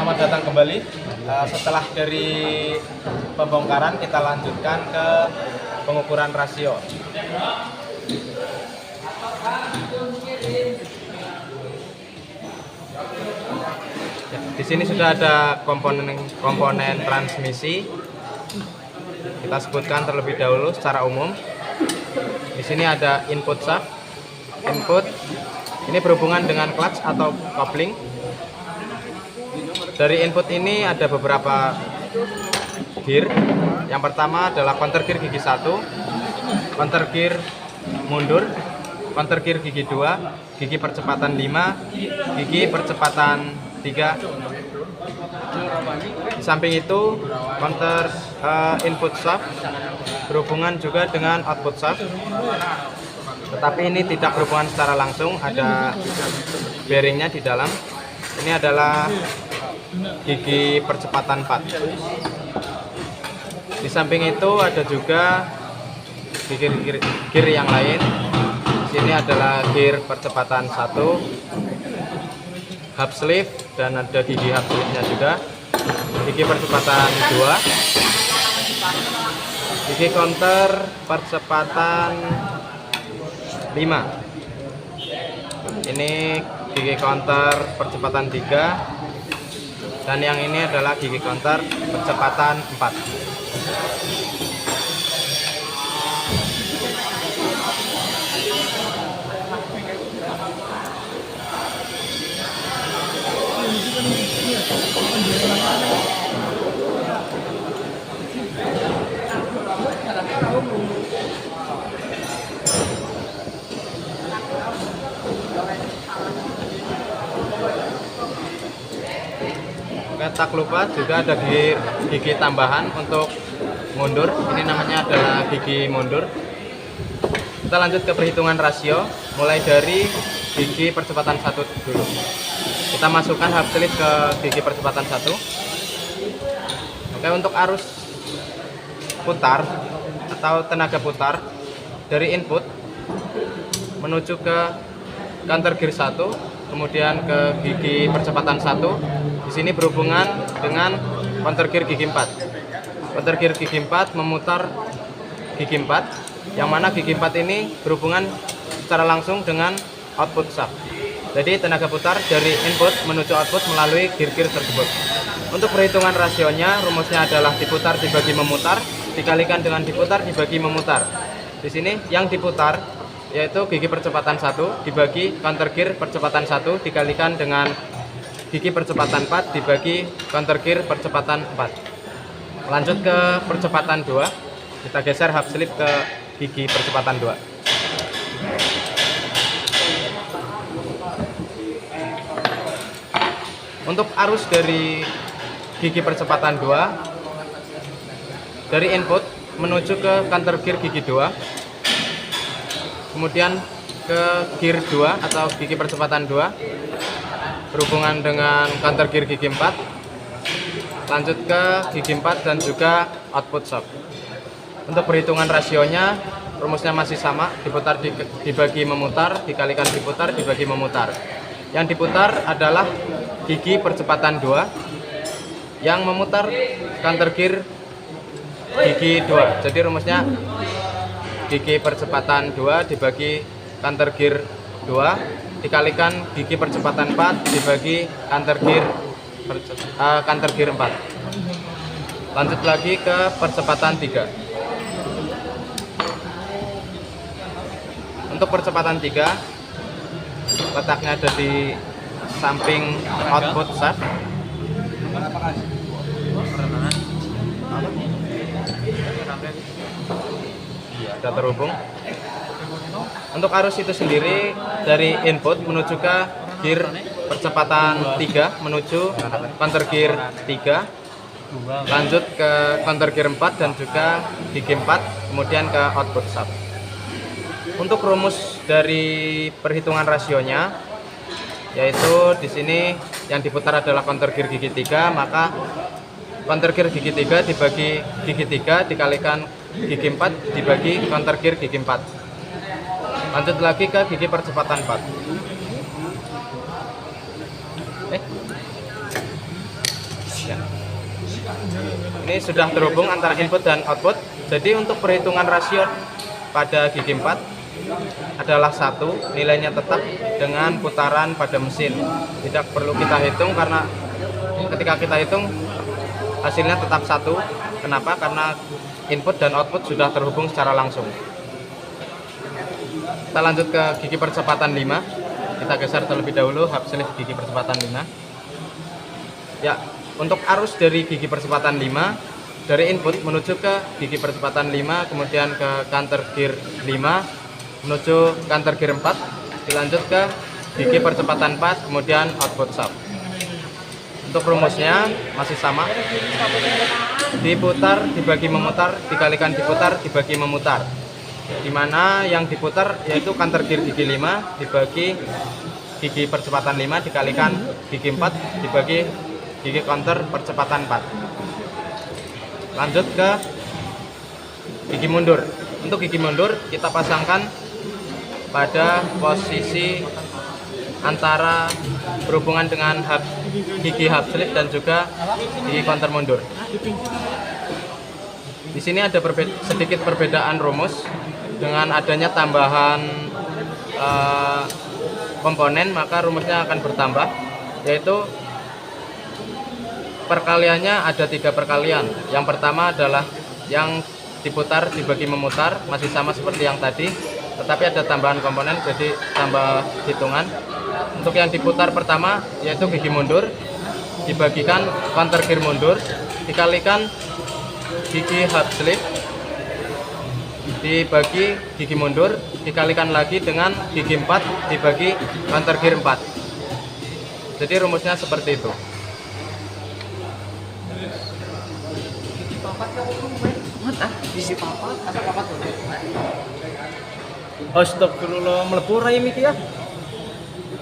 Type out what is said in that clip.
Selamat datang kembali. Setelah dari pembongkaran, kita lanjutkan ke pengukuran rasio. Di sini sudah ada komponen transmisi. Kita sebutkan terlebih dahulu secara umum. Di sini ada input shaft. Input ini berhubungan dengan clutch atau coupling. Dari input ini ada beberapa gear. Yang pertama adalah counter gear gigi 1, counter gear mundur, counter gear gigi 2, gigi percepatan 5, gigi percepatan 3. Di samping itu counter input shaft berhubungan juga dengan output shaft, tetapi ini tidak berhubungan secara langsung, ada bearingnya di dalam. Ini adalah gigi percepatan 4. Di samping itu ada juga gear yang lain. Di sini adalah gear percepatan 1, hub sleeve, dan ada gigi hub sleeve-nya juga. Gigi percepatan 2, gigi counter percepatan 5. Ini gigi counter percepatan 3. Dan yang ini adalah gigi counter percepatan 4. Tak lupa juga ada gigi tambahan untuk mundur. Ini namanya adalah gigi mundur. Kita lanjut ke perhitungan rasio, mulai dari gigi percepatan 1 dulu. Kita masukkan hub sleeve ke gigi percepatan 1. Oke, untuk arus putar atau tenaga putar dari input menuju ke counter gear 1, kemudian ke gigi percepatan 1. Di sini berhubungan dengan counter gear gigi 4. Counter gear gigi 4 memutar gigi 4, yang mana gigi 4 ini berhubungan secara langsung dengan output shaft. Jadi tenaga putar dari input menuju output melalui gear-gear tersebut. Untuk perhitungan rasionya, rumusnya adalah diputar dibagi memutar dikalikan dengan diputar dibagi memutar. Di sini yang diputar yaitu gigi percepatan 1 dibagi counter gear percepatan 1 dikalikan dengan gigi percepatan 4 dibagi counter gear percepatan 4. Lanjut ke percepatan 2. Kita geser hub sleeve ke gigi percepatan 2. Untuk arus dari gigi percepatan 2 dari input menuju ke counter gear gigi 2, kemudian ke gear 2 atau gigi percepatan 2 berhubungan dengan counter gear gigi 4, lanjut ke gigi 4 dan juga output shaft. Untuk perhitungan rasionya, rumusnya masih sama, diputar dibagi memutar dikalikan diputar dibagi memutar. Yang diputar adalah gigi percepatan 2, yang memutar counter gear gigi 2. Jadi rumusnya gigi percepatan 2 dibagi counter gear 2 dikalikan gigi percepatan 4 dibagi counter gear 4. Lanjut lagi ke percepatan 3. Untuk percepatan 3 letaknya ada di samping output shaft. Sudah terhubung. Untuk arus itu sendiri dari input menuju ke gear percepatan 3 menuju counter gear 3, lanjut ke counter gear 4 dan juga gigi 4, kemudian ke output shaft. Untuk rumus dari perhitungan rasionya yaitu di sini yang diputar adalah counter gear gigi 3, maka counter gear gigi 3 dibagi gigi 3 dikalikan gigi 4 dibagi counter gear gigi 4. Lanjut lagi ke gigi percepatan 4. Ini sudah terhubung antara input dan output. Jadi untuk perhitungan rasio pada gigi 4 adalah 1, nilainya tetap dengan putaran pada mesin. Tidak perlu kita hitung karena ketika kita hitung hasilnya tetap 1. Kenapa? Karena input dan output sudah terhubung secara langsung. Kita lanjut ke gigi percepatan 5. Kita geser terlebih dahulu hub sleeve gigi percepatan 5. Ya, untuk arus dari gigi percepatan 5 dari input menuju ke gigi percepatan 5, kemudian ke counter gear 5 menuju counter gear 4, dilanjut ke gigi percepatan 4, kemudian output sub. Untuk rumusnya masih sama, diputar dibagi memutar dikalikan diputar dibagi memutar, dimana yang diputar yaitu counter gear gigi 5 dibagi gigi percepatan 5 dikalikan gigi 4 dibagi gigi counter percepatan 4. Lanjut ke gigi mundur. Untuk gigi mundur kita pasangkan pada posisi antara berhubungan dengan gigi hub sleeve dan juga gigi counter mundur. Di sini ada sedikit perbedaan rumus dengan adanya tambahan komponen, maka rumusnya akan bertambah, yaitu perkaliannya ada 3 perkalian. Yang pertama adalah yang diputar dibagi memutar, masih sama seperti yang tadi, tetapi ada tambahan komponen jadi tambah hitungan. Untuk yang diputar pertama yaitu gigi mundur dibagikan counter gear mundur dikalikan gigi hub sleeve dibagi gigi mundur dikalikan lagi dengan gigi 4 dibagi counter gear 4. Jadi rumusnya seperti itu. Astagfirullah, mlebu rai iki ya.